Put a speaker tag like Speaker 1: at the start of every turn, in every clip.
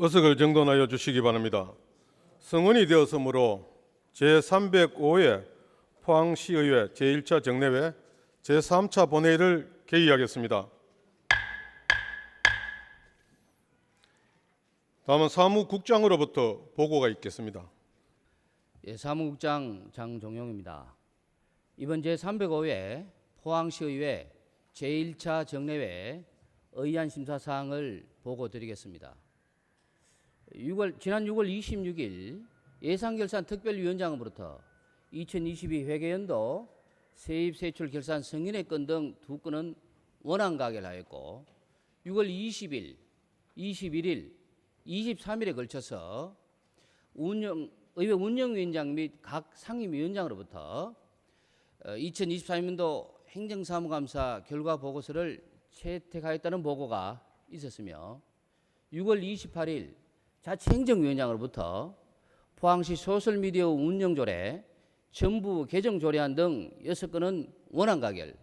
Speaker 1: 의석을 정돈하여 주시기 바랍니다. 성원이 되었으므로 제305회 포항시의회 제1차 정례회 제3차 본회의를 개의하겠습니다. 다음은 사무국장으로부터 보고가 있겠습니다.
Speaker 2: 예, 사무국장 장종용입니다. 이번 제305회 포항시의회 제1차 정례회 의안 심사 사항을 보고드리겠습니다. 지난 6월 26일 예산결산 특별위원장으로부터 2022 회계연도 세입세출 결산 승인의 건 등 두 건은 원안 가결하였고 6월 20일, 21일, 23일에 걸쳐서 의회 운영위원장 및 각 상임위원장으로부터 2023년도 행정사무감사 결과 보고서를 채택하였다는 보고가 있었으며 6월 28일 자치행정위원장으로부터 포항시 소셜미디어 운영조례, 정부 개정조례안 등 6건은 원안 가결,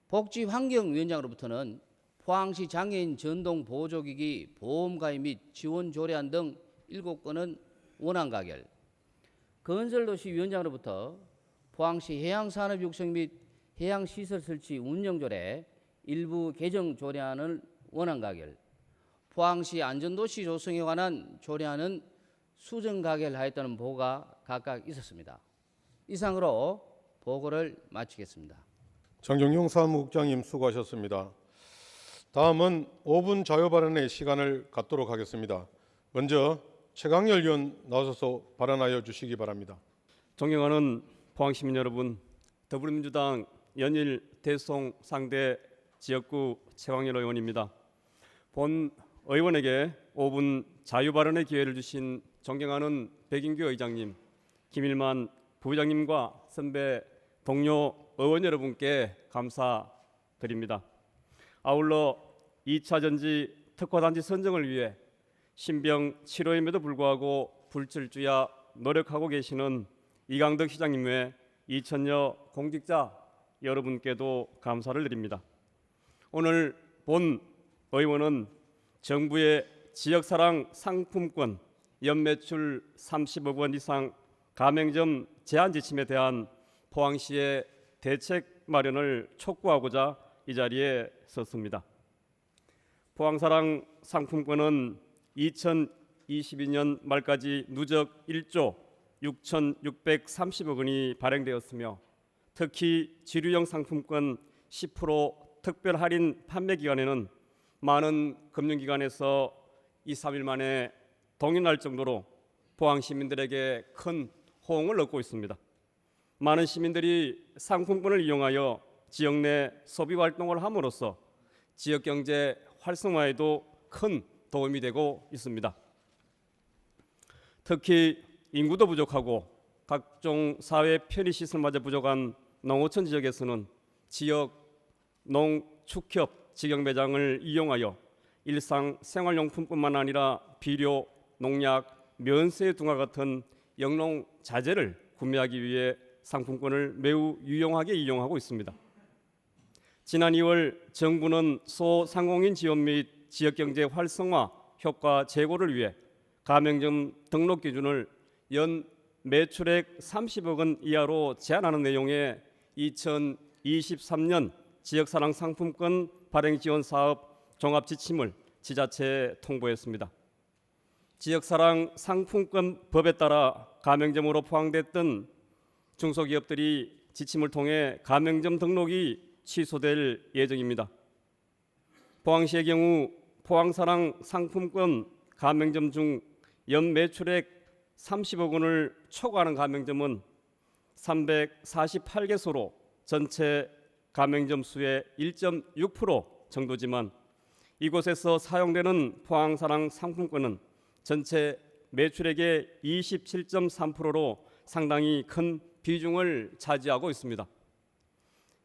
Speaker 2: 복지환경위원장으로부터는 포항시 장애인 전동 보조기기 보험가입 및 지원 조례안 등 7건은 원안 가결, 건설도시위원장으로부터 포항시 해양산업 육성 및 해양시설 설치 운영조례 일부 개정 조례안을 원안 가결, 포항시 안전도시 조성에 관한 조례안은 수정 가결하였다는 보고가 각각 있었습니다. 이상으로 보고를 마치겠습니다.
Speaker 1: 장종용 사무국장님 수고하셨습니다. 다음은 5분 자유발언의 시간을 갖도록 하겠습니다. 먼저 최강렬 의원 나서서 발언하여 주시기 바랍니다.
Speaker 3: 존경하는 포항시민 여러분, 더불어민주당 연일 대송 상대 지역구 최강렬 의원입니다. 본 의원에게 5분 자유발언의 기회를 주신 존경하는 백인규 의장님, 김일만 부의장님과 선배 동료 의원 여러분께 감사드립니다. 아울러 2차 전지 특화단지 선정을 위해 신병 치료임에도 불구하고 불철주야 노력하고 계시는 이강덕 시장님 외 2천여 공직자 여러분께도 감사를 드립니다. 오늘 본 의원은 정부의 지역사랑 상품권 연매출 30억 원 이상 가맹점 제한 지침에 대한 포항시의 대책 마련을 촉구하고자 이 자리에 섰습니다. 포항사랑 상품권은 2022년 말까지 누적 1조 6,630억 원이 발행되었으며 특히 지류형 상품권 10% 특별 할인 판매 기간에는 많은 금융기관에서 2, 3일 만에 동의할 정도로 포항 시민들에게 큰 호응을 얻고 있습니다. 많은 시민들이 상품권을 이용하여 지역 내 소비 활동을 함으로써 지역 경제 활성화에도 큰 도움이 되고 있습니다. 특히 인구도 부족하고 각종 사회 편의 시설마저 부족한 농어촌 지역에서는 지역 농축협 직영 매장을 이용하여 일상 생활용품뿐만 아니라 비료, 농약, 면세 등과 같은 영농 자재를 구매하기 위해 상품권을 매우 유용하게 이용하고 있습니다. 지난 2월 정부는 소상공인 지원 및 지역경제 활성화 효과 제고를 위해 가맹점 등록 기준을 연 매출액 30억 원 이하로 제한하는 내용의 2023년 지역사랑 상품권 발행 지원 사업 종합 지침을 지자체에 통보했습니다. 지역사랑 상품권 법에 따라 가맹점으로 포함됐던 중소기업들이 지침을 통해 가맹점 등록이 취소될 예정입니다. 포항시의 경우 포항사랑 상품권 가맹점 중 연매출액 30억 원을 초과하는 가맹점은 348개소로 전체 가맹점 수의 1.6% 정도지만 이곳에서 사용되는 포항사랑 상품권은 전체 매출액의 27.3%로 상당히 큰 비중을 차지하고 있습니다.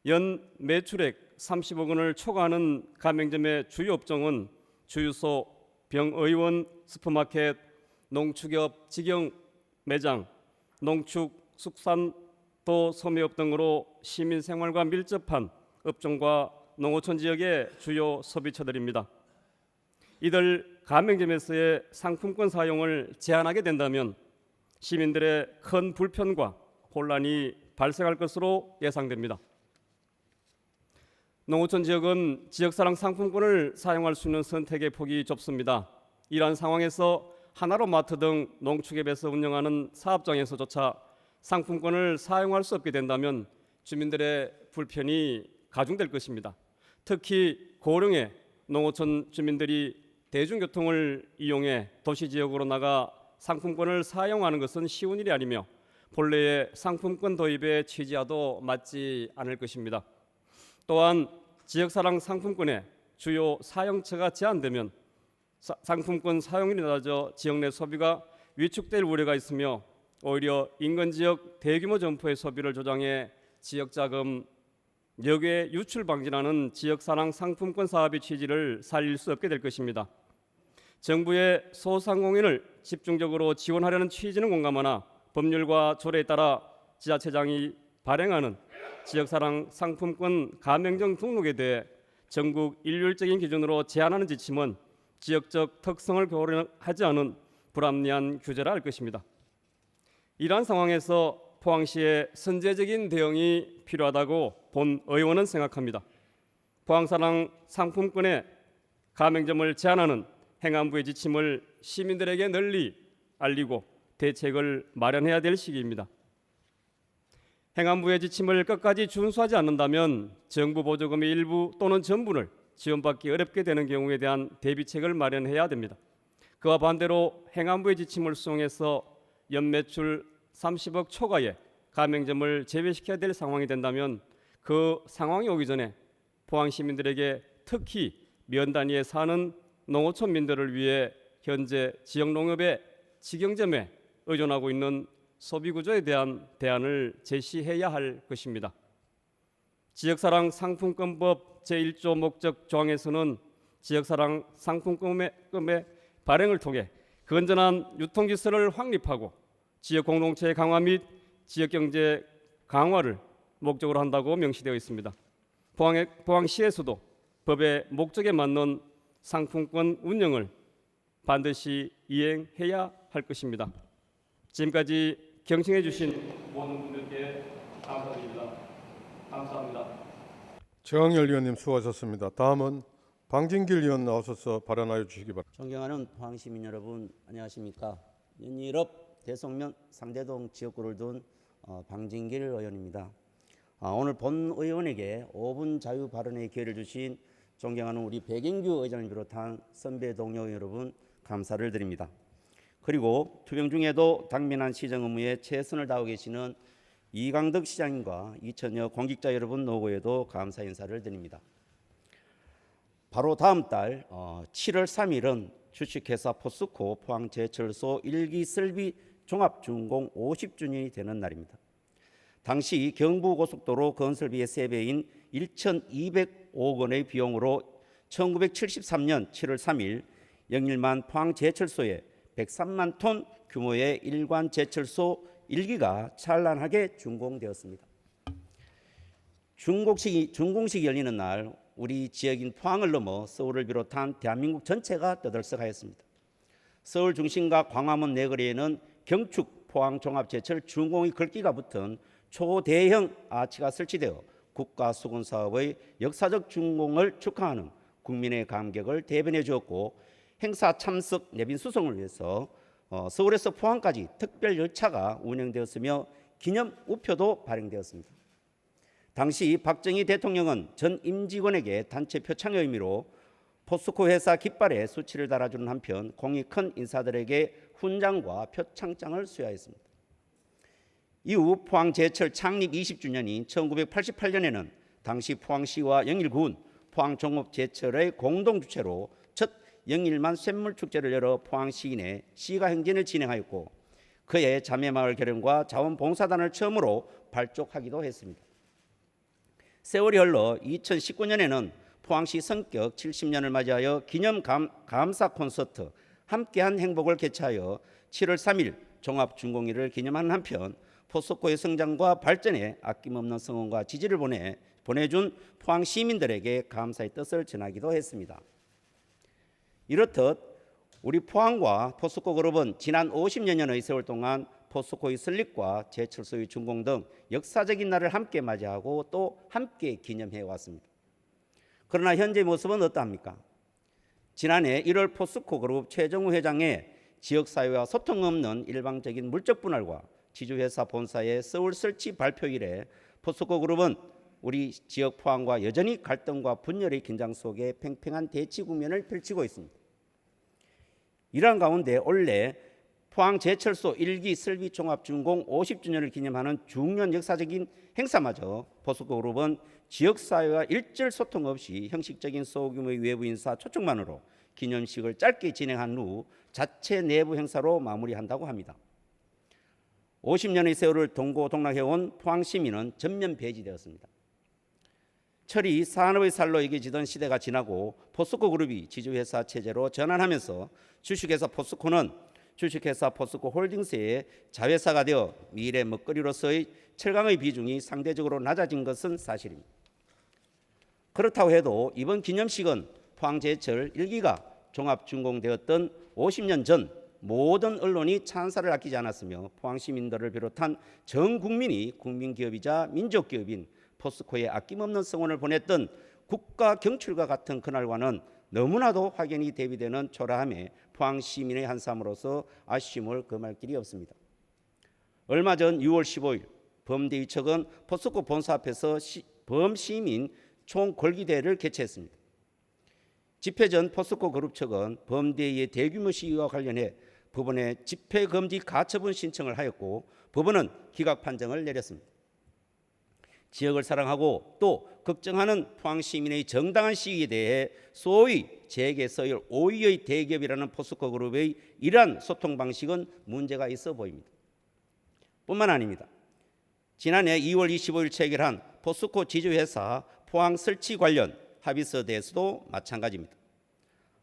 Speaker 3: 연 매출액 30억 원을 초과하는 가맹점의 주요 업종은 주유소, 병의원, 슈퍼마켓, 농축협 직영 매장, 농축, 숙산도 소매업 등으로 시민 생활과 밀접한 업종과 농어촌 지역의 주요 소비처들입니다. 이들 가맹점에서의 상품권 사용을 제한하게 된다면 시민들의 큰 불편과 혼란이 발생할 것으로 예상됩니다. 농어촌 지역은 지역사랑 상품권을 사용할 수 있는 선택의 폭이 좁습니다. 이러한 상황에서 하나로 마트 등 농축협에서 운영하는 사업장에서조차 상품권을 사용할 수 없게 된다면 주민들의 불편이 가중될 것입니다. 특히 고령의 농어촌 주민들이 대중교통을 이용해 도시지역으로 나가 상품권을 사용하는 것은 쉬운 일이 아니며 본래의 상품권 도입의 취지와도 맞지 않을 것입니다. 또한 지역사랑 상품권의 주요 사용처가 제한되면 상품권 사용률이 낮아져 지역 내 소비가 위축될 우려가 있으며 오히려 인근 지역 대규모 점포의 소비를 조장해 지역자금 역외 유출 방지라는 지역사랑 상품권 사업의 취지를 살릴 수 없게 될 것입니다. 정부의 소상공인을 집중적으로 지원하려는 취지는 공감하나 법률과 조례에 따라 지자체장이 발행하는 지역사랑 상품권 가맹점 등록에 대해 전국 일률적인 기준으로 제한하는 지침은 지역적 특성을 고려하지 않은 불합리한 규제라 할 것입니다. 이러한 상황에서 포항시의 선제적인 대응이 필요하다고 본 의원은 생각합니다. 포항사랑 상품권의 가맹점을 제한하는 행안부의 지침을 시민들에게 널리 알리고 대책을 마련해야 될 시기입니다. 행안부의 지침을 끝까지 준수하지 않는다면 정부 보조금의 일부 또는 전부를 지원받기 어렵게 되는 경우에 대한 대비책을 마련해야 됩니다. 그와 반대로 행안부의 지침을 수용해서 연매출 30억 초과의 가맹점을 제외시켜야 될 상황이 된다면 그 상황이 오기 전에 포항 시민들에게 특히 면 단위에 사는 농어촌민들을 위해 현재 지역 농협의 직영점에 의존하고 있는 소비 구조에 대한 대안을 제시해야 할 것입니다. 지역사랑 상품권법 제1조 목적 조항에서는 지역사랑 상품권의 발행을 통해 건전한 유통질서를 확립하고 지역 공동체 강화 및 지역경제 강화를 목적으로 한다고 명시되어 있습니다. 포항시에서도 법의 목적에 맞는 상품권 운영을 반드시 이행해야 할 것입니다. 지금까지 경청해 주신 모든 분들께 감사드립니다. 감사합니다.
Speaker 1: 최강열 의원님 수고하셨습니다. 다음은 방진길 의원 나오셔서 발언하여 주시기 바랍니다.
Speaker 4: 존경하는 포항시민 여러분 안녕하십니까. 연일업 대성면 상대동 지역구를 둔 방진길 의원입니다. 오늘 본 의원에게 5분 자유 발언의 기회를 주신 존경하는 우리 백인규 의장을 비롯한 선배 동료 여러분 감사를 드립니다. 그리고 투병 중에도 당면한 시정 업무에 최선을 다하고 계시는 이강덕 시장님과 2천여 공직자 여러분 노고에도 감사 인사를 드립니다. 바로 다음 달 7월 3일은 주식회사 포스코 포항제철소 1기 설비 종합준공 50주년이 되는 날입니다. 당시 경부고속도로 건설비의 3배인 1,200억 원의 비용으로 1973년 7월 3일 영일만 포항제철소에 103만 톤 규모의 일관 제철소 1기가 찬란하게 준공되었습니다. 준공식이 열리는 날 우리 지역인 포항을 넘어 서울을 비롯한 대한민국 전체가 떠들썩하였습니다. 서울 중심과 광화문 내거리에는 경축 포항종합제철 준공의 글귀가 붙은 초대형 아치가 설치되어 국가수건사업의 역사적 준공을 축하하는 국민의 감격을 대변해 주었고 행사 참석 내빈 수송을 위해서 서울에서 포항까지 특별 열차가 운행되었으며 기념 우표도 발행되었습니다. 당시 박정희 대통령은 전 임직원에게 단체 표창의 의미로 포스코 회사 깃발에 수치를 달아주는 한편 공이 큰 인사들에게 훈장과 표창장을 수여했습니다. 이후 포항제철 창립 20주년인 1988년에는 당시 포항시와 영일군 포항종합제철의 공동주최로 첫 영일만 쇳물축제를 열어 포항 시인의 시가 행진을 진행하였고 그해 자매마을 결연과 자원봉사단을 처음으로 발족하기도 했습니다. 세월이 흘러 2019년에는 포항시 성격 70년을 맞이하여 기념 감사 콘서트 함께한 행복을 개최하여 7월 3일 종합준공일을 기념하는 한편 포스코의 성장과 발전에 아낌없는 성원과 지지를 보내준 포항 시민들에게 감사의 뜻을 전하기도 했습니다. 이렇듯 우리 포항과 포스코 그룹은 지난 50여년의 세월 동안 포스코의 설립과 제철소의 준공 등 역사적인 날을 함께 맞이하고 또 함께 기념해 왔습니다. 그러나 현재 모습은 어떠합니까? 지난해 1월 포스코 그룹 최정우 회장의 지역사회와 소통 없는 일방적인 물적 분할과 지주회사 본사의 서울 설치 발표 이래 포스코 그룹은 우리 지역 포항과 여전히 갈등과 분열의 긴장 속에 팽팽한 대치 국면을 펼치고 있습니다. 이러한 가운데 올해 포항제철소 1기 설비 종합준공 50주년을 기념하는 중요한 역사적인 행사마저 포스코 그룹은 지역사회와 일절 소통 없이 형식적인 소규모의 외부 인사 초청만으로 기념식을 짧게 진행한 후 자체 내부 행사로 마무리한다고 합니다. 50년의 세월을 동고동락해온 포항시민은 전면 배제되었습니다. 철이 산업의 살로 여겨지던 시대가 지나고 포스코 그룹이 지주회사 체제로 전환하면서 주식회사 포스코는 주식회사 포스코 홀딩스의 자회사가 되어 미래 먹거리로서의 철강의 비중이 상대적으로 낮아진 것은 사실입니다. 그렇다고 해도 이번 기념식은 포항제철 1기가 종합준공되었던 50년 전 모든 언론이 찬사를 아끼지 않았으며 포항시민들을 비롯한 전 국민이 국민기업이자 민족기업인 포스코에 아낌없는 성원을 보냈던 국가 경출과 같은 그날과는 너무나도 확연히 대비되는 초라함에 포항시민의 한 사람으로서 아쉬움을 금할 길이 없습니다. 얼마 전 6월 15일 범대위 측은 포스코 본사 앞에서 범시민 총궐기대회를 개최했습니다. 집회 전 포스코 그룹 측은 범대위의 대규모 시위와 관련해 법원에 집회금지 가처분 신청을 하였고 법원은 기각 판정을 내렸습니다. 지역을 사랑하고 또 걱정하는 포항시민의 정당한 시위에 대해 소위 재계 서열 5위의 대기업이라는 포스코 그룹의 이러한 소통 방식은 문제가 있어 보입니다. 뿐만 아닙니다. 지난해 2월 25일 체결한 포스코 지주회사 포항 설치 관련 합의서에 대해서도 마찬가지입니다.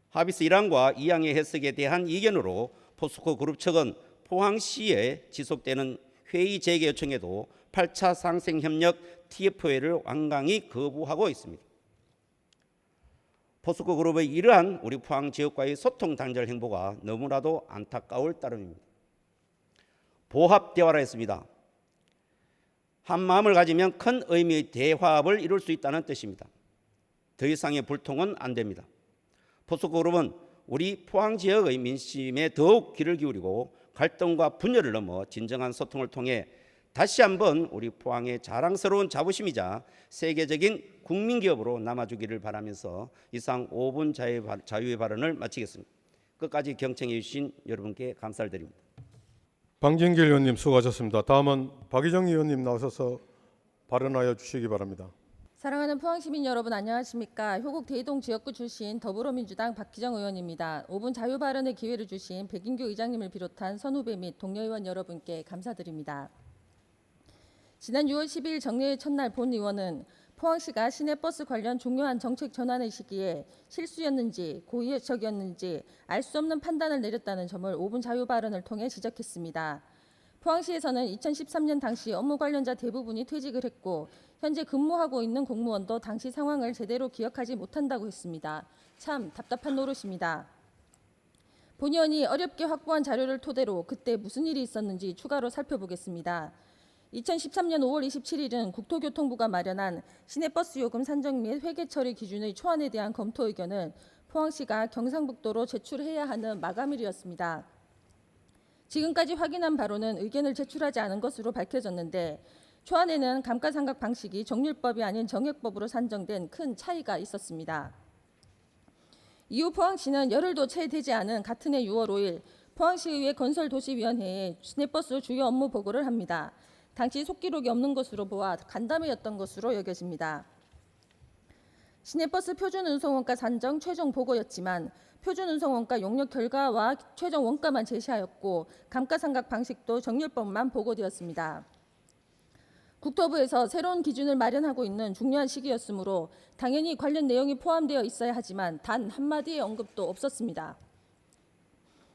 Speaker 4: 합의서 1항과 2항의 해석에 대한 이견으로 포스코 그룹 측은 포항시에 지속되는 회의 재개 요청에도 8차 상생협력 TF회를 완강히 거부하고 있습니다. 포스코 그룹의 이러한 우리 포항 지역과의 소통 단절 행보가 너무나도 안타까울 따름입니다. 보합 대화라 했습니다. 한 마음을 가지면 큰 의미의 대화합을 이룰 수 있다는 뜻입니다. 더 이상의 불통은 안 됩니다. 포스코 그룹은 우리 포항 지역의 민심에 더욱 귀를 기울이고 갈등과 분열을 넘어 진정한 소통을 통해 다시 한번 우리 포항의 자랑스러운 자부심이자 세계적인 국민기업으로 남아주기를 바라면서 이상 5분 자유의 발언을 마치겠습니다. 끝까지 경청해 주신 여러분께 감사를 드립니다.
Speaker 1: 방진길 의원님 수고하셨습니다. 다음은 박희정 의원님 나오셔서 발언하여 주시기 바랍니다.
Speaker 5: 사랑하는 포항시민 여러분 안녕하십니까. 효곡 대이동 지역구 출신 더불어민주당 박희정 의원입니다. 5분 자유 발언의 기회를 주신 백인규 의장님을 비롯한 선후배 및 동료 의원 여러분께 감사드립니다. 지난 6월 12일 정례의 첫날 본 의원은 포항시가 시내버스 관련 중요한 정책 전환의 시기에 실수였는지 고의적이었는지 알 수 없는 판단을 내렸다는 점을 5분 자유 발언을 통해 지적했습니다. 포항시에서는 2013년 당시 업무 관련자 대부분이 퇴직을 했고 현재 근무하고 있는 공무원도 당시 상황을 제대로 기억하지 못한다고 했습니다. 참 답답한 노릇입니다. 본 의원이 어렵게 확보한 자료를 토대로 그때 무슨 일이 있었는지 추가로 살펴보겠습니다. 2013년 5월 27일은 국토교통부가 마련한 시내버스 요금 산정 및 회계 처리 기준의 초안에 대한 검토 의견을 포항시가 경상북도로 제출해야 하는 마감일이었습니다. 지금까지 확인한 바로는 의견을 제출하지 않은 것으로 밝혀졌는데 초안에는 감가상각 방식이 정률법이 아닌 정액법으로 산정된 큰 차이가 있었습니다. 이후 포항시는 열흘도 채 되지 않은 같은 해 6월 5일 포항시의회 건설도시위원회에 시내버스 주요 업무 보고를 합니다. 당시 속기록이 없는 것으로 보아 간담회였던 것으로 여겨집니다. 시내버스 표준운송원가 산정 최종 보고였지만 표준운송원가 용역 결과와 최종 원가만 제시하였고 감가상각 방식도 정률법만 보고되었습니다. 국토부에서 새로운 기준을 마련하고 있는 중요한 시기였으므로 당연히 관련 내용이 포함되어 있어야 하지만 단 한마디의 언급도 없었습니다.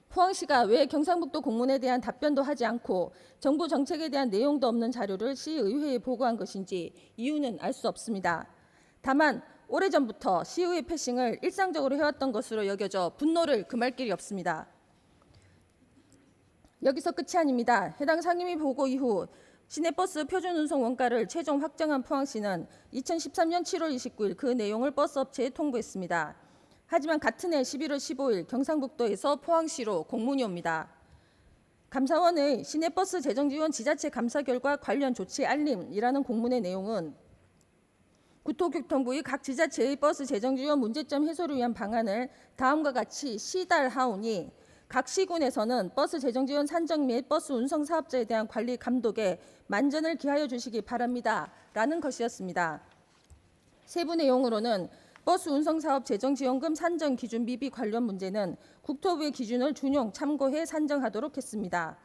Speaker 5: 포항시가 왜 경상북도 공문에 대한 답변도 하지 않고 정부 정책에 대한 내용도 없는 자료를 시의회에 보고한 것인지 이유는 알 수 없습니다. 다만 오래전부터 시의회 패싱을 일상적으로 해왔던 것으로 여겨져 분노를 금할 길이 없습니다. 여기서 끝이 아닙니다. 해당 상임위 보고 이후 시내버스 표준 운송 원가를 최종 확정한 포항시는 2013년 7월 29일 그 내용을 버스업체에 통보했습니다. 하지만 같은 해 11월 15일 경상북도에서 포항시로 공문이 옵니다. 감사원의 시내버스 재정지원 지자체 감사 결과 관련 조치 알림이라는 공문의 내용은 국토교통부의 각 지자체의 버스 재정지원 문제점 해소를 위한 방안을 다음과 같이 시달하오니 각 시군에서는 버스 재정지원 산정 및 버스 운송 사업자에 대한 관리 감독에 만전을 기하여 주시기 바랍니다. 라는 것이었습니다. 세부 내용으로는 버스 운송 사업 재정지원금 산정 기준 미비 관련 문제는 국토부의 기준을 준용 참고해 산정하도록 했습니다.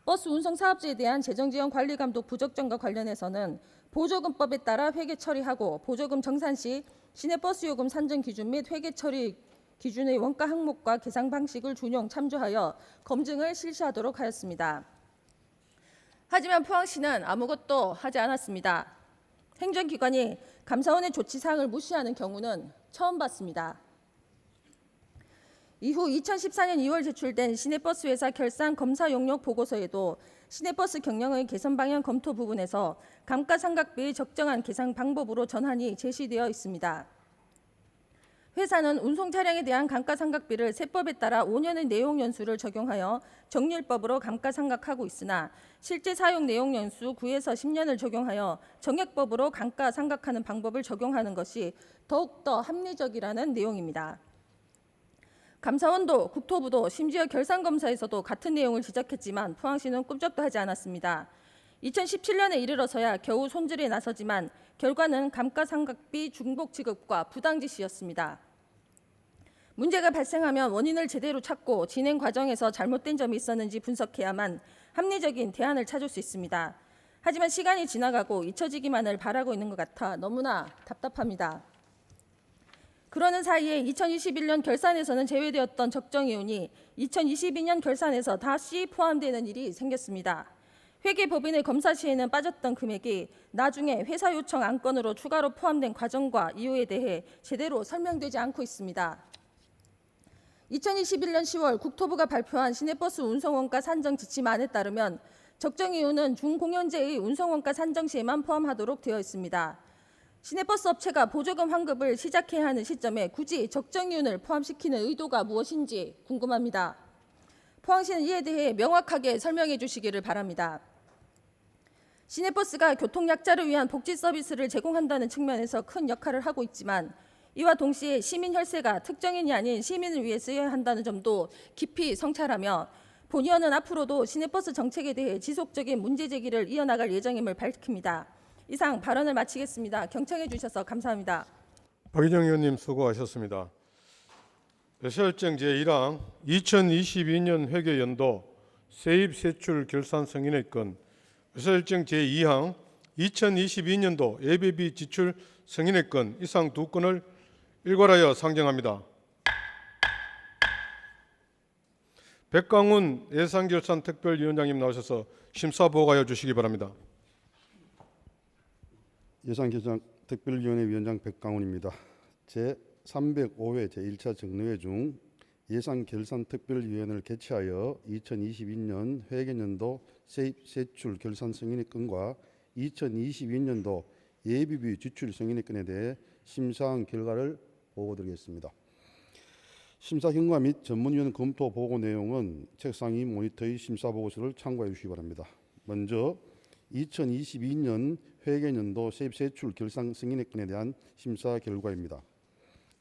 Speaker 5: 버스 운송 사업자에 대한 재정지원 관리 감독 부적정과 관련해서는 보조금법에 따라 회계 처리하고 보조금 정산 시 시내버스 요금 산정 기준 및 회계 처리 기준의 원가 항목과 계산 방식을 준용 참조하여 검증을 실시하도록 하였습니다. 하지만 포항시는 아무것도 하지 않았습니다. 행정기관이 감사원의 조치사항을 무시하는 경우는 처음 봤습니다. 이후 2014년 2월 제출된 시내버스 회사 결산 검사 용역 보고서에도 시내버스 경영의 개선 방향 검토 부분에서 감가상각비의 적정한 계산 방법으로 전환이 제시되어 있습니다. 회사는 운송 차량에 대한 감가상각비를 세법에 따라 5년의 내용 연수를 적용하여 정률법으로 감가상각하고 있으나 실제 사용 내용 연수 9에서 10년을 적용하여 정액법으로 감가상각하는 방법을 적용하는 것이 더욱더 합리적이라는 내용입니다. 감사원도 국토부도 심지어 결산검사에서도 같은 내용을 지적했지만 포항시는 꿈쩍도 하지 않았습니다. 2017년에 이르러서야 겨우 손질에 나서지만 결과는 감가상각비 중복 지급과 부당지시였습니다. 문제가 발생하면 원인을 제대로 찾고 진행 과정에서 잘못된 점이 있었는지 분석해야만 합리적인 대안을 찾을 수 있습니다. 하지만 시간이 지나가고 잊혀지기만을 바라고 있는 것 같아 너무나 답답합니다. 그러는 사이에 2021년 결산에서는 제외되었던 적정이윤이 2022년 결산에서 다시 포함되는 일이 생겼습니다. 회계법인의 검사 시에는 빠졌던 금액이 나중에 회사 요청 안건으로 추가로 포함된 과정과 이유에 대해 제대로 설명되지 않고 있습니다. 2021년 10월 국토부가 발표한 시내버스 운송원가 산정 지침안에 따르면 적정이윤은 중공연제의 운송원가 산정 시에만 포함하도록 되어 있습니다. 시내버스 업체가 보조금 환급을 시작해야 하는 시점에 굳이 적정이윤을 포함시키는 의도가 무엇인지 궁금합니다. 포항시는 이에 대해 명확하게 설명해 주시기를 바랍니다. 시내버스가 교통약자를 위한 복지 서비스를 제공한다는 측면에서 큰 역할을 하고 있지만 이와 동시에 시민 혈세가 특정인이 아닌 시민을 위해 쓰여야 한다는 점도 깊이 성찰하며 본의원은 앞으로도 시내버스 정책에 대해 지속적인 문제 제기를 이어나갈 예정임을 밝힙니다. 이상 발언을 마치겠습니다. 경청해 주셔서 감사합니다.
Speaker 1: 박희정 의원님 수고하셨습니다. 배설정 제1항 2022년 회계연도 세입세출 결산 승인의 건, 배설정 제2항 2022년도 예비비 지출 승인의 건 이상 두 건을 일괄하여 상정합니다. 백강훈 예산결산특별위원장님 나오셔서 심사보고하여 주시기 바랍니다.
Speaker 6: 예산결산특별위원회 위원장 백강훈입니다. 제305회 제1차 정례회 중 예산결산특별위원회를 개최하여 2022년 회계연도 세입세출 결산 승인의 건과 2022년도 예비비 지출 승인의 건에 대해 심사한 결과를 보고드리겠습니다. 심사 경과 및 전문위원 검토 보고 내용은 책상 위 모니터의 심사 보고서를 참고해 주시기 바랍니다. 먼저 2022년 회계연도 세입세출 결산 승인의 건에 대한 심사 결과입니다.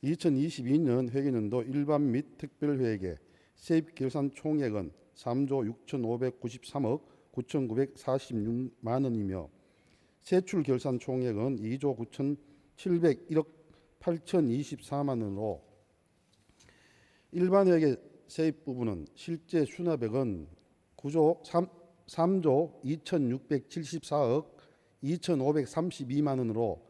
Speaker 6: 2022년 회계연도 일반 및 특별회계 세입결산 총액은 3조 6,593억 9,946만 원이며 세출결산 총액은 2조 9,701억 8,024만 원으로 일반 회계 세입 부분은 실제 수납액은 3조 2,674억 2,532만 원으로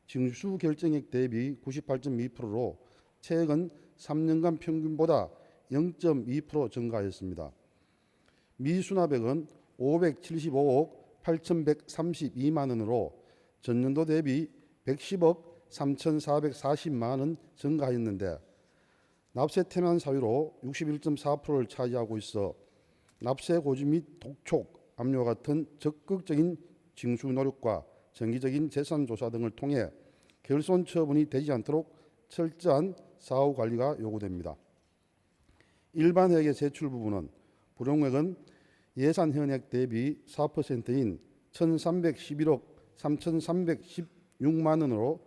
Speaker 6: 징수 결정액 대비 98.2%로 최근 3년간 평균보다 0.2% 증가하였습니다. 미수납액은 575억 8,132만 원으로 전년도 대비 110억 3,440만 원 증가했는데 납세 태만 사유로 61.4%를 차지하고 있어 납세 고지 및 독촉, 압류 같은 적극적인 징수 노력과 정기적인 재산 조사 등을 통해 결손 처분이 되지 않도록 철저한 사후 관리가 요구됩니다. 일반 회계 세출 부분은 불용액은 예산 현액 대비 4%인 1,311억 3,316만 원으로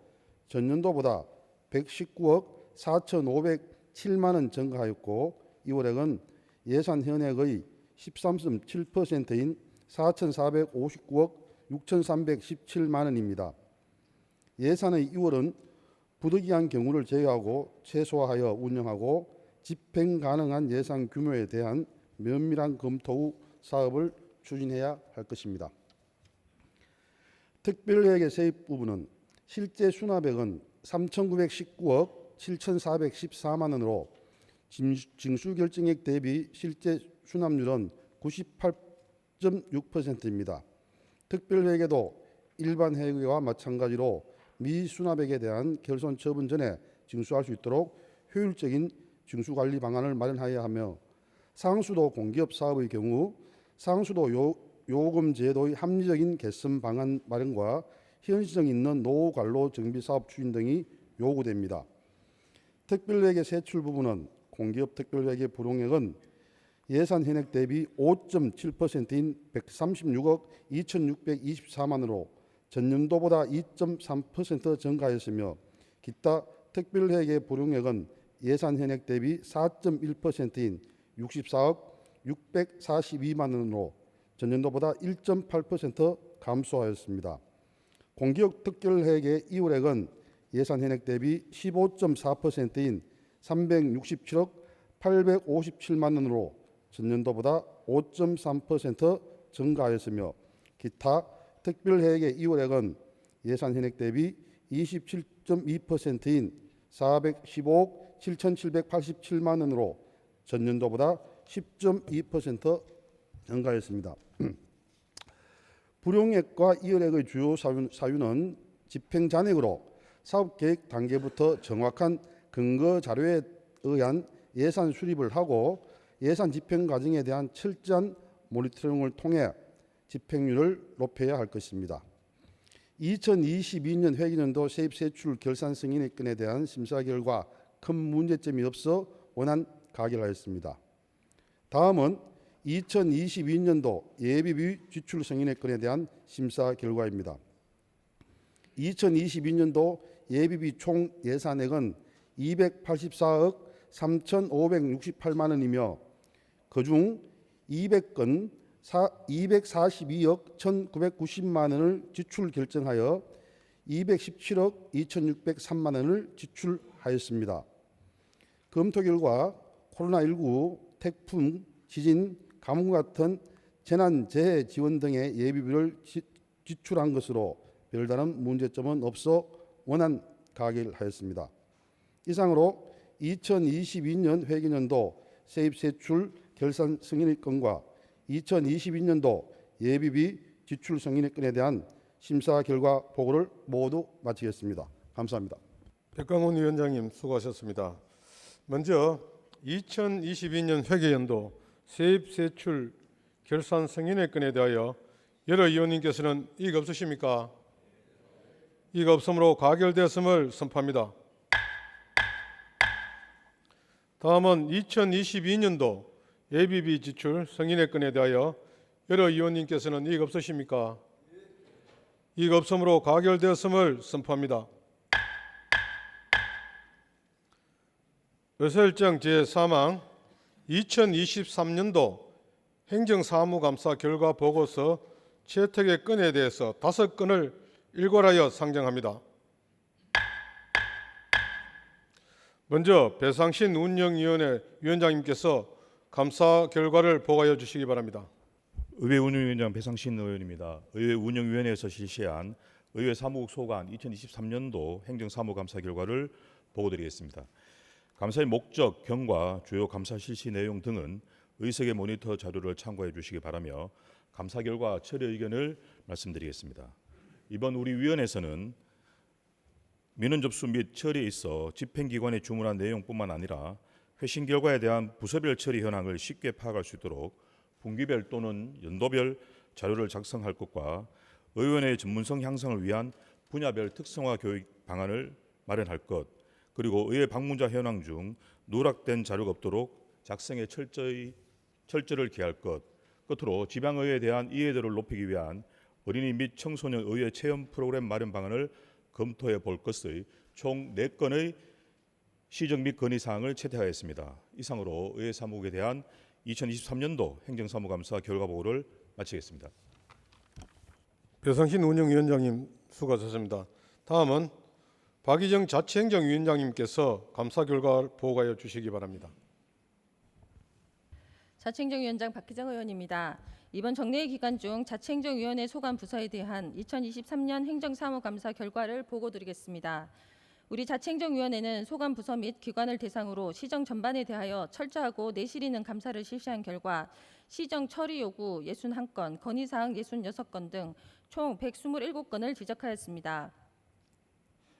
Speaker 6: 전년도보다 119억 4,507만 원 증가하였고 이월액은 예산 현액의 13.7%인 4,459억 6,317만 원입니다. 예산의 2월은 부득이한 경우를 제외하고 최소화하여 운영하고 집행 가능한 예산 규모에 대한 면밀한 검토 후 사업을 추진해야 할 것입니다. 특별회계 세입 부분은 실제 수납액은 3,919억 7,414만 원으로 징수결정액 대비 실제 수납률은 98.6%입니다. 특별회계도 일반 회계와 마찬가지로 미수납액에 대한 결손 처분 전에 징수할 수 있도록 효율적인 징수관리 방안을 마련하여야 하며 상수도 공기업 사업의 경우 상수도 요금 제도의 합리적인 개선 방안 마련과 현실성 있는 노후 관로 정비 사업 추진 등이 요구됩니다. 특별회계 세출 부분은 공기업 특별회계 불용액은 예산 현액 대비 5.7%인 136억 2,624만 원으로 전년도보다 2.3% 증가했으며 기타 특별회계 불용액은 예산 현액 대비 4.1%인 64억 642만 원으로 전년도보다 1.8% 감소하였습니다. 공기업 특별회계 이월액은 예산 현액 대비 15.4%인 367억 857만 원으로 전년도보다 5.3% 증가하였으며 기타 특별회계 이월액은 예산 현액 대비 27.2%인 415억 7,787만 원으로 전년도보다 10.2% 증가했습니다. 불용액과 이월액의 주요 사유는 집행 잔액으로 사업계획 단계부터 정확한 근거 자료에 의한 예산 수립을 하고 예산 집행 과정에 대한 철저한 모니터링을 통해 집행률을 높여야 할 것입니다. 2022년 회계년도 세입세출 결산 승인의 건에 대한 심사 결과 큰 문제점이 없어 원안 가결하였습니다. 다음은 2022년도 예비비 지출 승인의 건에 대한 심사 결과입니다. 2022년도 예비비 총 예산액은 284억 3,568만 원이며 그중 200건 242억 1,990만 원을 지출 결정하여 217억 2,603만 원을 지출하였습니다. 검토 결과 코로나19, 태풍, 지진, 가뭄 같은 재난재해 지원 등의 예비비를 지출한 것으로 별다른 문제점은 없어 원안 가결하였습니다. 이상으로 2022년 회계년도 세입세출 결산 승인의 건과 2022년도 예비비 지출 승인의 건에 대한 심사 결과 보고를 모두 마치겠습니다. 감사합니다.
Speaker 1: 백강훈 위원장님 수고하셨습니다. 먼저 2022년 회계연도 세입세출 결산 승인의 건에 대하여 여러 의원님께서는 이의가 없으십니까? 이의가 없으므로 가결되었음을 선포합니다. 다음은 2022년도 예비비 지출 승인의 건에 대하여 여러 의원님께서는 이의가 없으십니까? 이의가 없으므로 가결되었음을 선포합니다. 의사일정 제3항 2023년도 행정사무감사 결과 보고서 채택의 건에 대해서 5건을 일괄하여 상정합니다. 먼저 배상신 운영위원회 위원장님께서 감사 결과를 보고하여 주시기 바랍니다.
Speaker 7: 의회 운영위원장 배상신 의원입니다. 의회 운영위원회에서 실시한 의회 사무국 소관 2023년도 행정사무감사 결과를 보고드리겠습니다. 감사의 목적, 경과, 주요 감사 실시 내용 등은 의석의 모니터 자료를 참고해 주시기 바라며 감사 결과 처리 의견을 말씀드리겠습니다. 이번 우리 위원회에서는 민원 접수 및 처리에 있어 집행기관에 주문한 내용뿐만 아니라 회신 결과에 대한 부서별 처리 현황을 쉽게 파악할 수 있도록 분기별 또는 연도별 자료를 작성할 것과 의원의 전문성 향상을 위한 분야별 특성화 교육 방안을 마련할 것, 그리고 의회 방문자 현황 중 누락된 자료가 없도록 작성에 철저를 기할 것, 끝으로 지방의회에 대한 이해도를 높이기 위한 어린이 및 청소년 의회 체험 프로그램 마련 방안을 검토해 볼 것의 총 4건의 시정 및 건의 사항을 채택하였습니다. 이상으로 의회 사무국에 대한 2023년도 행정사무감사 결과 보고를 마치겠습니다.
Speaker 1: 배상신 운영위원장님 수고하셨습니다. 다음은 박희정 자치행정위원장님께서 감사 결과 보고하여 주시기 바랍니다.
Speaker 5: 자치행정위원장 박희정 의원입니다. 이번 정례 기간 중 자치행정위원회 소관 부서에 대한 2023년 행정사무감사 결과를 보고드리겠습니다. 우리 자치행정위원회는 소관 부서 및 기관을 대상으로 시정 전반에 대하여 철저하고 내실 있는 감사를 실시한 결과 시정 처리 요구 61건, 건의사항 66건 등 총 127건을 지적하였습니다.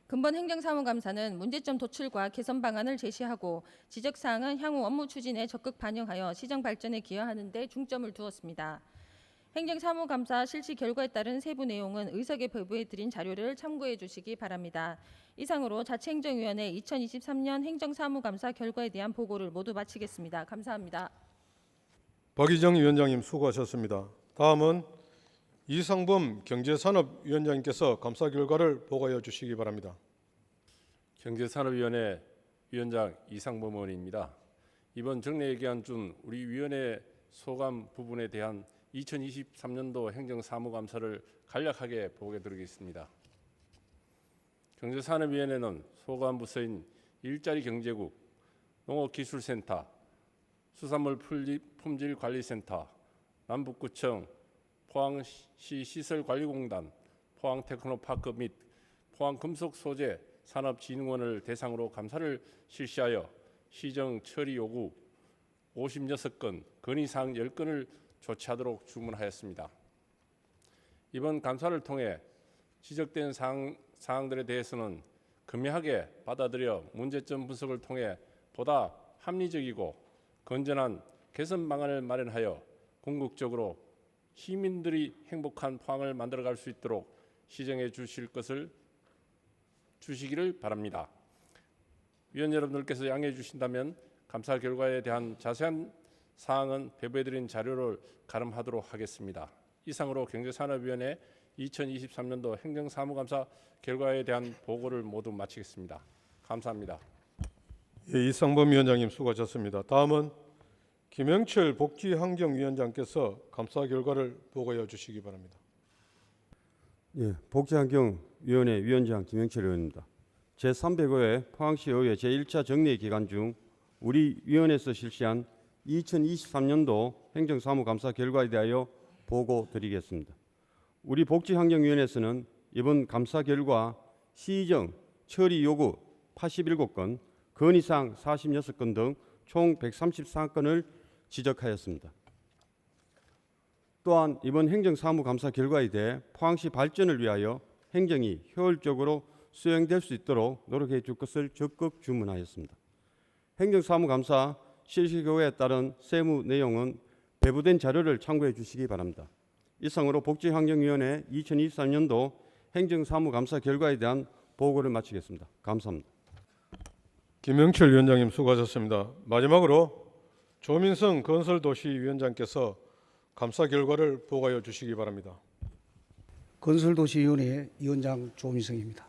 Speaker 5: 근본 행정사무감사는 문제점 도출과 개선 방안을 제시하고 지적사항은 향후 업무 추진에 적극 반영하여 시정 발전에 기여하는 데 중점을 두었습니다. 행정사무감사 실시 결과에 따른 세부 내용은 의석에 배부해 드린 자료를 참고해 주시기 바랍니다. 이상으로 자치행정위원회 2023년 행정사무감사 결과에 대한 보고를 모두 마치겠습니다. 감사합니다.
Speaker 1: 박희정 위원장님 수고하셨습니다. 다음은 이상범 경제산업위원장님께서 감사 결과를 보고하여 주시기 바랍니다.
Speaker 8: 경제산업위원회 위원장 이상범 의원입니다. 이번 정례 기간 중 우리 위원회 소감 부분에 대한 2023년도 행정사무감사를 간략하게 보고드리겠습니다. 경제산업위원회는 소관 부서인 일자리경제국, 농업기술센터, 수산물 품질관리센터, 남북구청, 포항시 시설관리공단, 포항테크노파크 및 포항금속소재 산업진흥원을 대상으로 감사를 실시하여 시정 처리 요구 56건, 건의사항 10건을 조치하도록 주문하였습니다. 이번 감사를 통해 지적된 사항들에 대해서는 금명하게 받아들여 문제점 분석을 통해 보다 합리적이고 건전한 개선 방안을 마련하여 궁극적으로 시민들이 행복한 포항을 만들어갈 수 있도록 시정해 주시기를 바랍니다. 위원 여러분들께서 양해해 주신다면 감사 결과에 대한 자세한 사항은 배부해드린 자료를 가름하도록 하겠습니다. 이상으로 경제산업위원회 2023년도 행정사무감사 결과에 대한 보고를 모두 마치겠습니다. 감사합니다.
Speaker 1: 예, 이상범 위원장님 수고하셨습니다. 다음은 김영철 복지환경위원장께서 감사 결과를 보고해 주시기 바랍니다.
Speaker 9: 예, 복지환경위원회 위원장 김영철 의원입니다. 제305회 포항시의회 제1차 정례 기간 중 우리 위원회에서 실시한 2023년도 행정사무감사 결과에 대하여 보고드리겠습니다. 우리 복지환경위원회에서는 이번 감사 결과 시정 처리 요구 87건, 건의사항 46건 등 총 134건을 지적하였습니다. 또한 이번 행정사무감사 결과에 대해 포항시 발전을 위하여 행정이 효율적으로 수행될 수 있도록 노력해 줄 것을 적극 주문하였습니다. 행정사무감사 실시 결과에 따른 세무 내용은 배부된 자료를 참고해 주시기 바랍니다. 이상으로 복지환경위원회 2023년도 행정사무감사 결과에 대한 보고를 마치겠습니다. 감사합니다.
Speaker 1: 김영철 위원장님 수고하셨습니다. 마지막으로 조민성 건설도시위원장께서 감사 결과를 보고하여 주시기 바랍니다.
Speaker 10: 건설도시위원회 위원장 조민성입니다.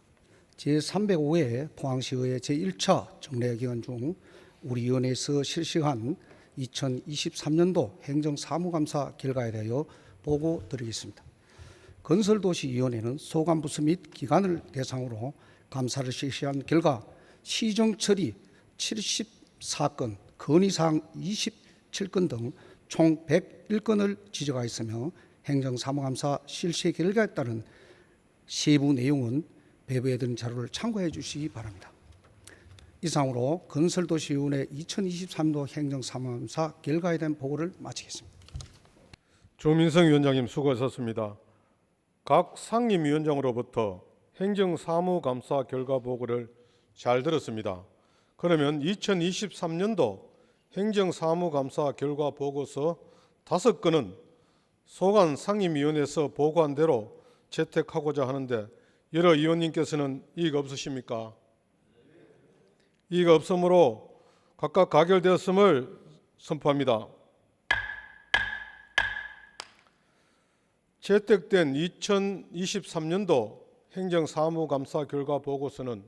Speaker 10: 제305회 포항시의회 제1차 정례 기간 중 우리 위원회에서 실시한 2023년도 행정사무감사 결과에 대하여 보고드리겠습니다. 건설도시위원회는 소관부서 및 기관을 대상으로 감사를 실시한 결과 시정처리 74건, 건의사항 27건 등 총 101건을 지적하였으며 행정사무감사 실시 결과에 따른 세부 내용은 배부해드린 자료를 참고해 주시기 바랍니다. 이상으로 건설도시위원회 2023도 행정사무감사 결과에 대한 보고를 마치겠습니다.
Speaker 1: 조민성 위원장님 수고하셨습니다. 각 상임위원장으로부터 행정사무감사 결과 보고를 잘 들었습니다. 그러면 2023년도 행정사무감사 결과 보고서 5건은 소관 상임위원회에서 보고한 대로 채택하고자 하는데 여러 위원님께서는 이의가 없으십니까? 이의가 없으므로 각각 가결되었음을 선포합니다. 채택된 2023년도 행정사무감사 결과 보고서는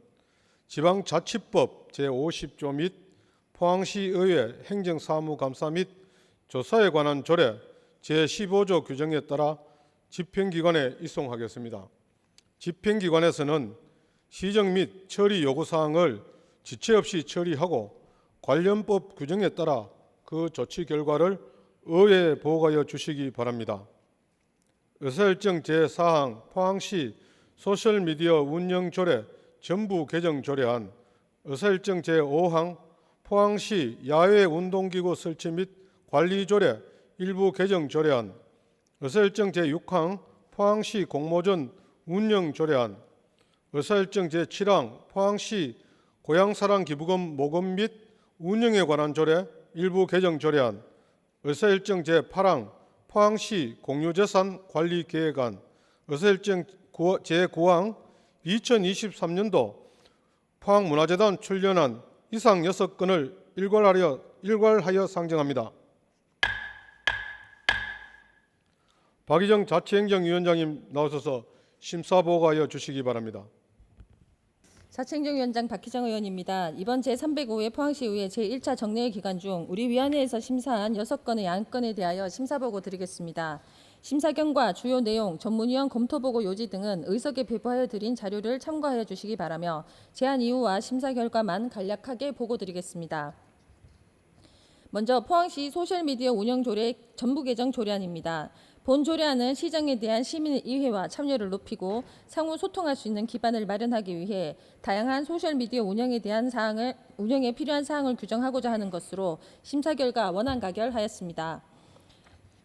Speaker 1: 지방자치법 제50조 및 포항시의회 행정사무감사 및 조사에 관한 조례 제15조 규정에 따라 집행기관에 이송하겠습니다. 집행기관에서는 시정 및 처리 요구사항을 지체 없이 처리하고 관련법 규정에 따라 그 조치 결과를 의회에 보고하여 주시기 바랍니다. 의사일정 제4항 포항시 소셜미디어 운영조례 전부 개정 조례안, 의사일정 제5항 포항시 야외운동기구 설치 및 관리조례 일부 개정 조례안, 의사일정 제6항 포항시 공모전 운영조례안, 의사일정 제7항 포항시 고향사랑 기부금 모금 및 운영에 관한 조례 일부 개정 조례안, 의사일정 제8항 포항시 공유재산 관리계획안, 의사일정 제9항 2023년도 포항문화재단 출연안 이상 6건을 일괄하여 상정합니다. 박희정 자치행정위원장님 나오셔서 심사보고하여 주시기 바랍니다.
Speaker 5: 자치행정위원장 박희정 의원입니다. 이번 제305회 포항시의회 제1차 정례회 기간 중 우리 위원회에서 심사한 6건의 안건에 대하여 심사보고 드리겠습니다. 심사 경과, 주요 내용, 전문위원 검토보고 요지 등은 의석에 배부하여 드린 자료를 참고하여 주시기 바라며 제안 이유와 심사 결과만 간략하게 보고 드리겠습니다. 먼저 포항시 소셜미디어 운영조례 전부 개정 조례안입니다. 본 조례안은 시정에 대한 시민의 이해와 참여를 높이고 상호 소통할 수 있는 기반을 마련하기 위해 다양한 소셜미디어 운영에 필요한 사항을 규정하고자 하는 것으로 심사 결과 원안 가결하였습니다.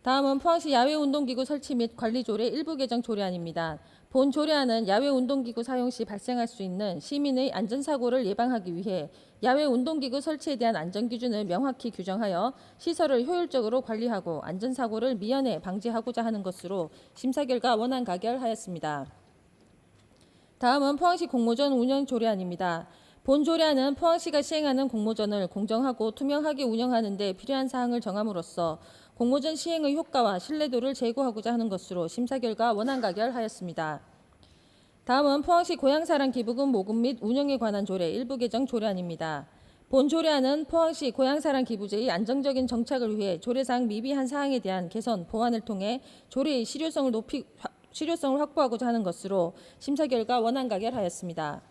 Speaker 5: 다음은 포항시 야외운동기구 설치 및 관리조례 일부 개정 조례안입니다. 본 조례안은 야외운동기구 사용 시 발생할 수 있는 시민의 안전사고를 예방하기 위해 야외운동기구 설치에 대한 안전기준을 명확히 규정하여 시설을 효율적으로 관리하고 안전사고를 미연에 방지하고자 하는 것으로 심사 결과 원안 가결하였습니다. 다음은 포항시 공모전 운영 조례안입니다. 본 조례안은 포항시가 시행하는 공모전을 공정하고 투명하게 운영하는 데 필요한 사항을 정함으로써 공모전 시행의 효과와 신뢰도를 제고하고자 하는 것으로 심사 결과 원안 가결하였습니다. 다음은 포항시 고향사랑 기부금 모금 및 운영에 관한 조례 일부 개정 조례안입니다. 본 조례안은 포항시 고향사랑 기부제의 안정적인 정착을 위해 조례상 미비한 사항에 대한 개선, 보완을 통해 조례의 실효성을 확보하고자 하는 것으로 심사 결과 원안 가결하였습니다.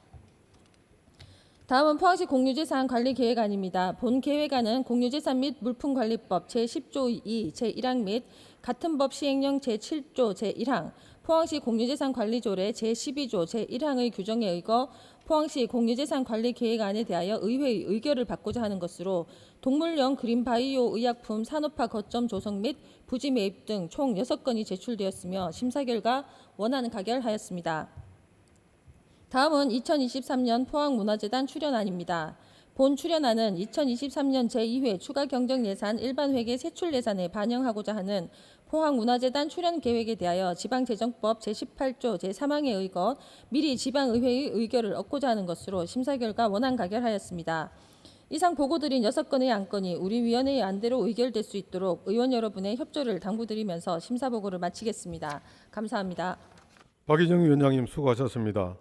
Speaker 5: 다음은 포항시 공유재산 관리계획안입니다. 본 계획안은 공유재산 및 물품관리법 제10조 2 제1항 및 같은 법 시행령 제7조 제1항, 포항시 공유재산 관리조례 제12조 제1항의 규정에 의거 포항시 공유재산 관리계획안에 대하여 의회의 의결을 받고자 하는 것으로 동물용 그린바이오 의약품 산업화 거점 조성 및 부지 매입 등 총 6건이 제출되었으며 심사 결과 원안 가결하였습니다. 다음은 2023년 포항문화재단 출연안입니다. 본 출연안은 2023년 제2회 추가경정예산 일반회계 세출예산에 반영하고자 하는 포항문화재단 출연 계획에 대하여 지방재정법 제18조 제3항에 의거 미리 지방의회의 의결을 얻고자 하는 것으로 심사 결과 원안 가결하였습니다. 이상 보고드린 6건의 안건이 우리 위원회의 안대로 의결될 수 있도록 의원 여러분의 협조를 당부드리면서 심사보고를 마치겠습니다. 감사합니다.
Speaker 1: 박희정 위원장님 수고하셨습니다.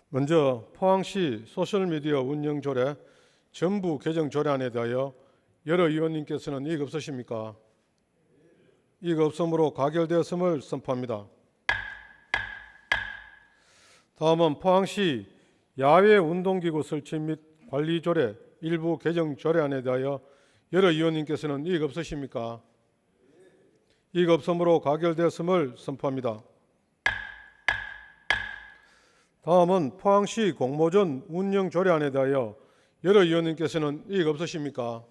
Speaker 1: 먼저 포항시 소셜미디어 운영조례 전부 개정 조례안에 대하여 여러 의원님께서는 이의 없으십니까? 이의 없으므로 가결되었음을 선포합니다. 다음은 포항시 야외 운동기구 설치 및 관리조례 일부 개정 조례안에 대하여 여러 의원님께서는 이의 없으십니까? 이의 없으므로 가결되었음을 선포합니다. 다음은 포항시 공모전 운영 조례안에 대하여 여러 의원님께서는 이의가 없으십니까?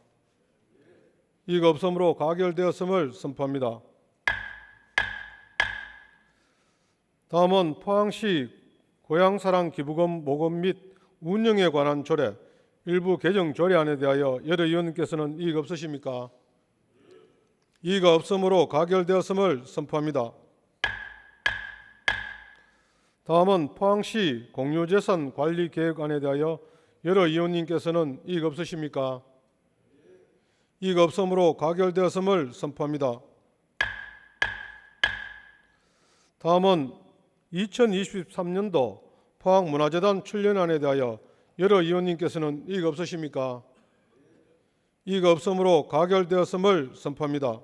Speaker 1: 이의가 없으므로 가결되었음을 선포합니다. 다음은 포항시 고향사랑 기부금 모금 및 운영에 관한 조례 일부 개정 조례안에 대하여 여러 의원님께서는 이의가 없으십니까? 이의가 없으므로 가결되었음을 선포합니다. 다음은 포항시 공유재산 관리 계획안에 대하여 여러 의원님께서는 이의가 없으십니까? 이의가 없으므로 가결되었음을 선포합니다. 다음은 2023년도 포항문화재단 출연안에 대하여 여러 의원님께서는 이의가 없으십니까? 이의가 없으므로 가결되었음을 선포합니다.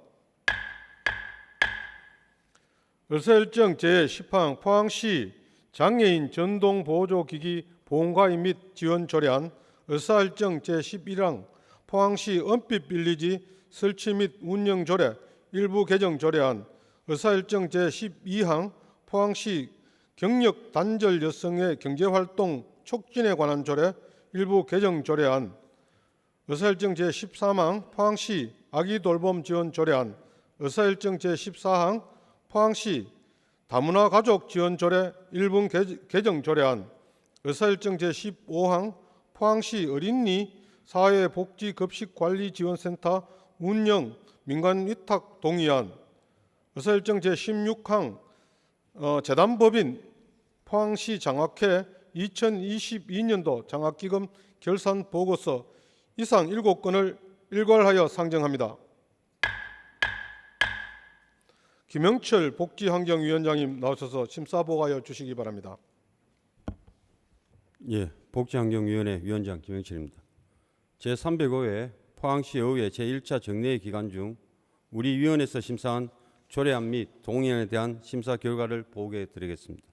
Speaker 1: 을사일정 제10항 포항시 장애인 전동보조기기 보험가입 및 지원 조례안, 을사일정 제11항 포항시 은빛빌리지 설치 및 운영 조례 일부 개정 조례안, 을사일정 제12항 포항시 경력 단절 여성의 경제활동 촉진에 관한 조례 일부 개정 조례안, 을사일정 제13항 포항시 아기 돌봄 지원 조례안, 을사일정 제14항 포항시 다문화 가족 지원 조례 일부 개정 조례안, 을사일정 제15항 포항시 어린이 사회복지급식관리지원센터 운영 민간위탁 동의안, 을사일정 제16항 재단법인 포항시 장학회 2022년도 장학기금 결산 보고서 이상 7건을 일괄하여 상정합니다. 김영철 복지환경위원장님 나오셔서 심사보고하여 주시기 바랍니다.
Speaker 9: 예, 복지환경위원회 위원장 김영철입니다. 제305회 포항시 의회 제1차 정례회 기간 중 우리 위원회에서 심사한 조례안 및 동의안에 대한 심사 결과를 보고해 드리겠습니다.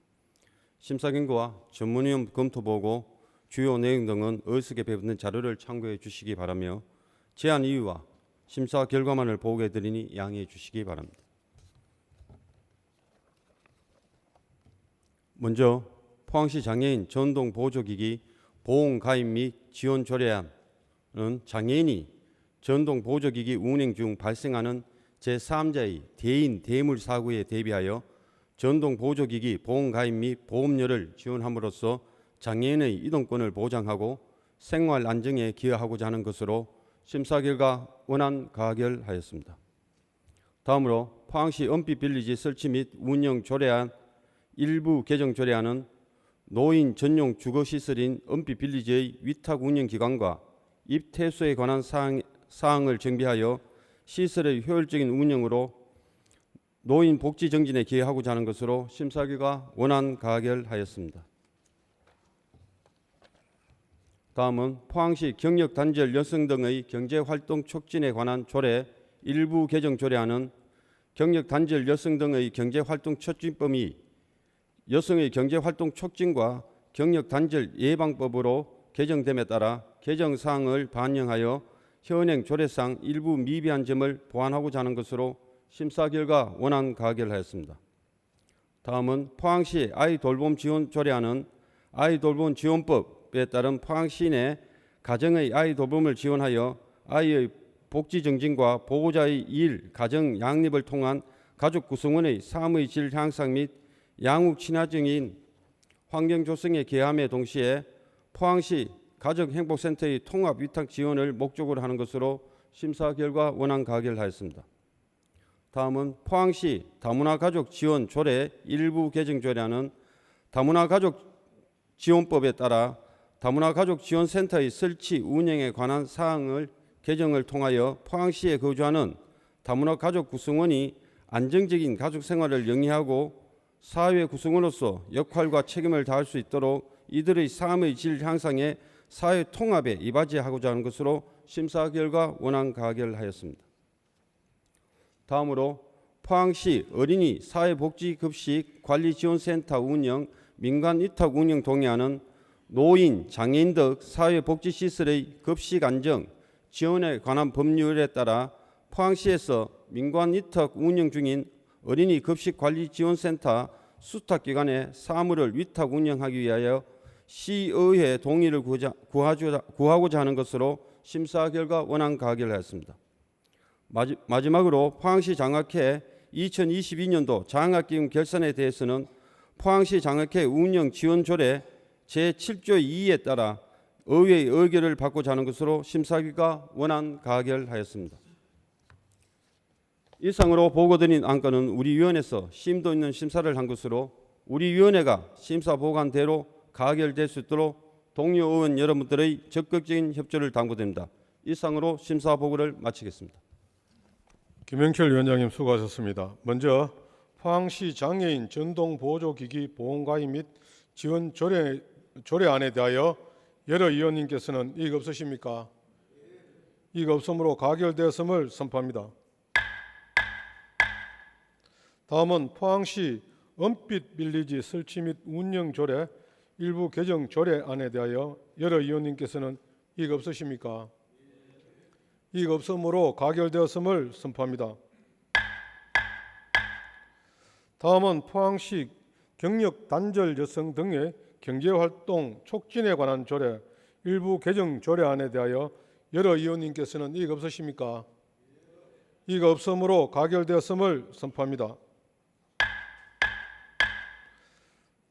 Speaker 9: 심사 결과와 전문위원 검토 보고 주요 내용 등은 어석에 배분된 자료를 참고해 주시기 바라며 제안 이유와 심사 결과만을 보고해 드리니 양해해 주시기 바랍니다. 먼저 포항시 장애인 전동 보조기기 보험 가입 및 지원 조례안은 장애인이 전동 보조기기 운행 중 발생하는 제3자의 대인 대물 사고에 대비하여 전동 보조기기 보험 가입 및 보험료를 지원함으로써 장애인의 이동권을 보장하고 생활 안정에 기여하고자 하는 것으로 심사 결과 원안 가결하였습니다. 다음으로 포항시 은빛빌리지 설치 및 운영 조례안 일부 개정 조례안은 노인 전용 주거시설인 은빛빌리지의 위탁 운영기관과 입퇴소에 관한 사항을 정비하여 시설의 효율적인 운영으로 노인 복지 정진에 기여하고자 하는 것으로 심사 결과 원안 가결하였습니다. 다음은 포항시 경력 단절 여성 등의 경제활동 촉진에 관한 조례 일부 개정 조례안은 경력 단절 여성 등의 경제활동 촉진법이 여성의 경제활동 촉진과 경력 단절 예방법으로 개정됨에 따라 개정 사항을 반영하여 현행 조례상 일부 미비한 점을 보완하고자 하는 것으로 심사 결과 원안 가결하였습니다. 다음은 포항시 아이 돌봄 지원 조례안은 아이 돌봄 지원법에 따른 포항시 내 가정의 아이 돌봄을 지원하여 아이의 복지 정진과 보호자의 일, 가정 양립을 통한 가족 구성원의 삶의 질 향상 및 양육 친화적인 환경 조성에 기여함에 동시에 포항시 가정행복센터의 통합 위탁 지원을 목적으로 하는 것으로 심사 결과 원안 가결하였습니다. 다음은 포항시 다문화 가족 지원 조례 일부 개정 조례안은 다문화 가족 지원법에 따라 다문화 가족 지원센터의 설치 운영에 관한 사항을 개정을 통하여 포항시에 거주하는 다문화 가족 구성원이 안정적인 가족 생활을 영위하고 사회 구성원으로서 역할과 책임을 다할 수 있도록 이들의 삶의 질 향상에 사회 통합에 이바지하고자 하는 것으로 심사 결과 원안 가결하였습니다. 다음으로 포항시 어린이 사회복지급식관리지원센터 운영 민간위탁 운영 동의안은 노인, 장애인 등 사회복지시설의 급식 안정, 지원에 관한 법률에 따라 포항시에서 민간위탁 운영 중인 어린이 급식관리지원센터 수탁기관에 사무를 위탁 운영하기 위하여 시의회 동의를 구하고자 하는 것으로 심사 결과 원안 가결하였습니다. 마지막으로 포항시 장학회 2022년도 장학기금 결산에 대해서는 포항시 장학회 운영 지원 조례 제7조 2에 따라 의회의 의결을 받고자 하는 것으로 심사위가 원안 가결하였습니다. 이상으로 보고드린 안건은 우리 위원회에서 심도 있는 심사를 한 것으로 우리 위원회가 심사 보고한대로 가결될 수 있도록 동료 의원 여러분들의 적극적인 협조를 당부드립니다. 이상으로 심사 보고를 마치겠습니다.
Speaker 1: 김영철 위원장님 수고하셨습니다. 먼저 포항시 장애인 전동 보조기기 보험 가입 및 지원 조례안에 대하여 여러 의원님께서는 이의 없으십니까? 이의 없으므로 가결되었음을 선포합니다. 다음은 포항시 은빛 빌리지 설치 및 운영 조례 일부 개정 조례안에 대하여 여러 의원님께서는 이의 없으십니까? 이의 없으므로 가결되었음을 선포합니다. 다음은 포항시 경력 단절 여성 등의 경제활동 촉진에 관한 조례 일부 개정 조례안에 대하여 여러 의원님께서는 이의 없으십니까? 이의 없으므로 가결되었음을 선포합니다.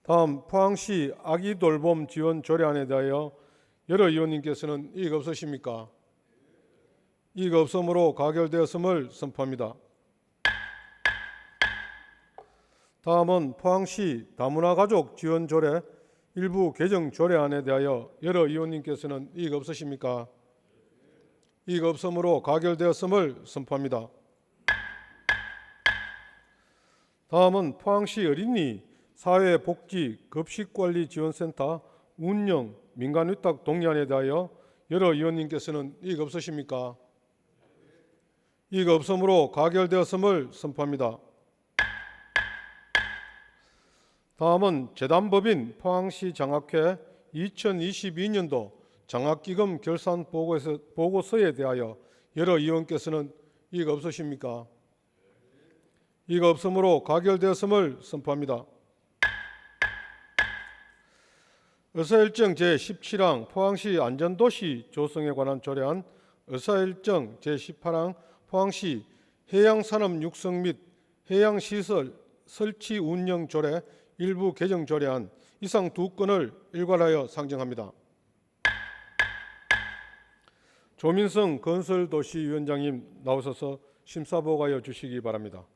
Speaker 1: 다음 포항시 아기 돌봄 지원 조례안에 대하여 여러 의원님께서는 이의 없으십니까? 이의 없으므로 가결되었음을 선포합니다. 다음은 포항시 다문화 가족 지원 조례 일부 개정 조례안에 대하여 여러 의원님께서는 이의 없으십니까? 이의 없으므로 가결되었음을 선포합니다. 다음은 포항시 어린이 사회복지 급식관리지원센터 운영 민간위탁 동의안에 대하여 여러 의원님께서는 이의 없으십니까? 이의 없으므로 가결되었음을 선포합니다. 다음은 재단법인 포항시 장학회 2022년도 장학기금 결산 보고서에 대하여 여러 의원께서는 이의가 없으십니까? 이의가 없으므로 가결되었음을 선포합니다. 의사일정 제17항 포항시 안전도시 조성에 관한 조례안, 의사일정 제18항 포항시 해양산업 육성 및 해양시설 설치 운영 조례 일부 개정 조례안 이상 두 건을 일괄하여 상정합니다. 조민성 건설도시위원장님 나오셔서 심사보고하여 주시기 바랍니다.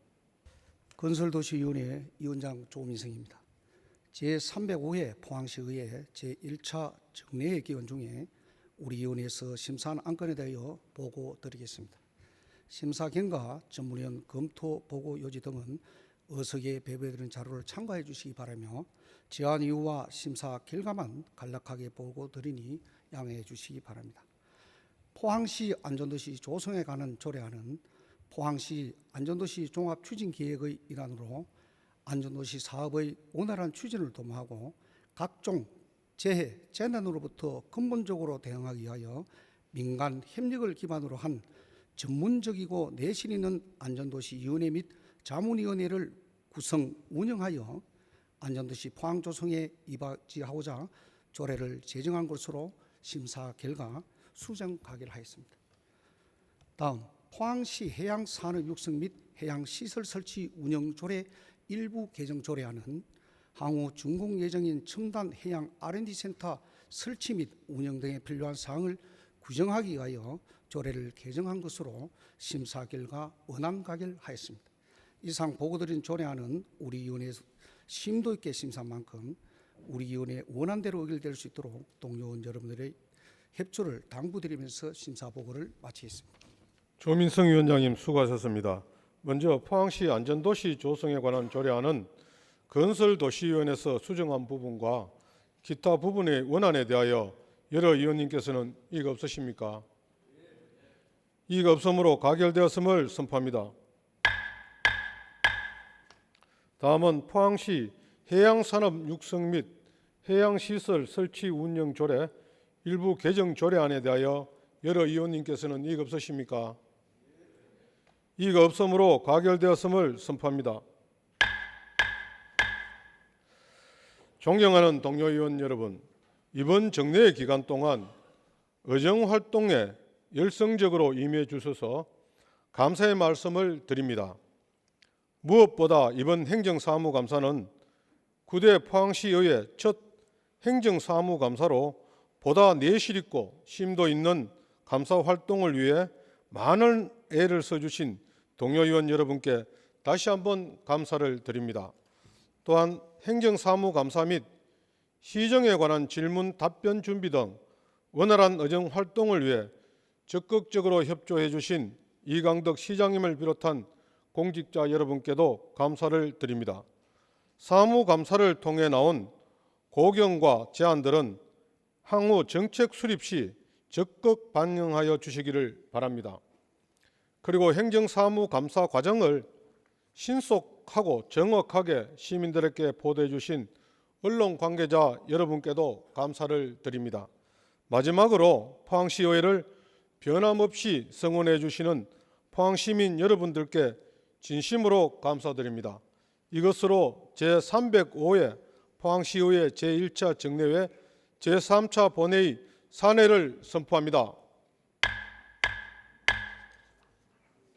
Speaker 10: 건설도시위원회 위원장 조민성입니다. 제305회 포항시의회 제1차 정례회 기원 중에 우리 위원회에서 심사한 안건에 대하여 보고드리겠습니다. 심사 경과, 전문위원 검토 보고 요지 등은 어석에 배부해드린 자료를 참고해 주시기 바라며 제안 이유와 심사 결과만 간략하게 보고드리니 양해해 주시기 바랍니다. 포항시 안전도시 조성에 관한 조례안은 포항시 안전도시 종합추진계획의 일환으로 안전도시 사업의 원활한 추진을 도모하고 각종 재해, 재난으로부터 근본적으로 대응하기 위하여 민간 협력을 기반으로 한 전문적이고 내실 있는 안전도시위원회 및 자문위원회를 구성 운영하여 안전도시 포항 조성에 이바지하고자 조례를 제정한 것으로 심사 결과 수정 가결하였습니다. 다음 포항시 해양산업 육성 및 해양시설 설치 운영 조례 일부 개정 조례안은 향후 준공 예정인 첨단 해양 R&D 센터 설치 및 운영 등에 필요한 사항을 규정하기 위하여 조례를 개정한 것으로 심사 결과 원안 가결하였습니다. 이상 보고드린 조례안은 우리 위원회에서 심도 있게 심사한 만큼 우리 위원회 원안대로 의결될 수 있도록 동료원 여러분들의 협조를 당부드리면서 심사 보고를 마치겠습니다.
Speaker 1: 조민성 위원장님 수고하셨습니다. 먼저 포항시 안전도시 조성에 관한 조례안은 건설도시위원회에서 수정한 부분과 기타 부분의 원안에 대하여 여러 의원님께서는 이의가 없으십니까? 이의가 없으므로 가결되었음을 선포합니다. 다음은 포항시 해양산업 육성 및 해양시설 설치 운영 조례 일부 개정 조례안에 대하여 여러 의원님께서는 이의가 없으십니까? 이의가 없으므로 가결되었음을 선포합니다. 존경하는 동료 의원 여러분, 이번 정례 기간 동안 의정활동에 열성적으로 임해 주셔서 감사의 말씀을 드립니다. 무엇보다 이번 행정사무감사는 9대 포항시의회 첫 행정사무감사로 보다 내실 있고 심도 있는 감사 활동을 위해 많은 애를 써주신 동료의원 여러분께 다시 한번 감사를 드립니다. 또한 행정사무감사 및 시정에 관한 질문 답변 준비 등 원활한 의정 활동을 위해 적극적으로 협조해 주신 이강덕 시장님을 비롯한 공직자 여러분께도 감사를 드립니다. 사무감사를 통해 나온 고견과 제안들은 향후 정책 수립 시 적극 반영하여 주시기를 바랍니다. 그리고 행정사무감사 과정을 신속하고 정확하게 시민들에게 보도해 주신 언론 관계자 여러분께도 감사를 드립니다. 마지막으로 포항시의회를 변함없이 성원해 주시는 포항시민 여러분들께 진심으로 감사드립니다. 이것으로 제305회 포항시의회 제1차 정례회 제3차 본회의 산회를 선포합니다.